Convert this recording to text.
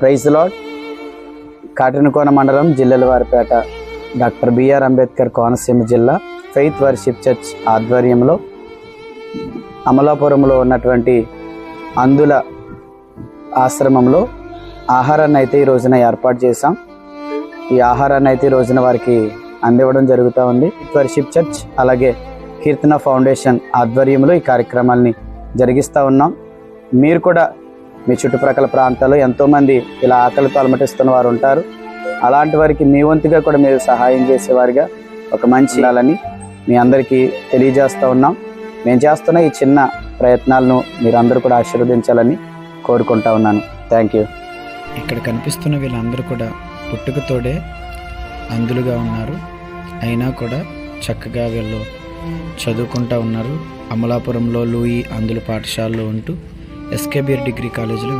Praise lord. Katanakona మండలం Jillelavaripeta doctor BR Ambedkar Konaseema జిల్లా faith worship church ఆధ్వర్యంలో అమలాపురంలో ఉన్నటువంటి అందుల ఆశ్రమంలో ఆహారాన్ని అయితే ఈ రోజున ఏర్పాటు చేశాం. ఈ ఆహారాన్ని అయితే ఈ రోజున వారికి అందివ్వడం జరుగుతూ ఉంది. వర్షిప్ చర్చ్ అలాగే కీర్తన ఫౌండేషన్ ఆధ్వర్యంలో ఈ కార్యక్రమాల్ని జరిగిస్తూ ఉన్నాం. మీరు కూడా మీ చుట్టుప్రక్కల ప్రాంతాల్లో ఎంతోమంది ఇలా ఆకలితో అలమటిస్తున్న వారు ఉంటారు. అలాంటి వారికి మీ వంతుగా కూడా మీరు సహాయం చేసేవారిగా ఒక మంచి ఉండాలని మీ అందరికీ తెలియజేస్తూ ఉన్నాం. మేము చేస్తున్న ఈ చిన్న ప్రయత్నాలను మీరందరూ కూడా ఆశీర్వదించాలని కోరుకుంటా ఉన్నాను. Thank you. ఇక్కడ కనిపిస్తున్న వీళ్ళందరూ కూడా పుట్టుకతోడే అందులుగా ఉన్నారు. అయినా కూడా చక్కగా వీళ్ళు చదువుకుంటూ ఉన్నారు. అమలాపురంలో లూయి అందుల పాఠశాలలో ఉంటూ ఎస్కేబిఆర్ డిగ్రీ కాలేజీలో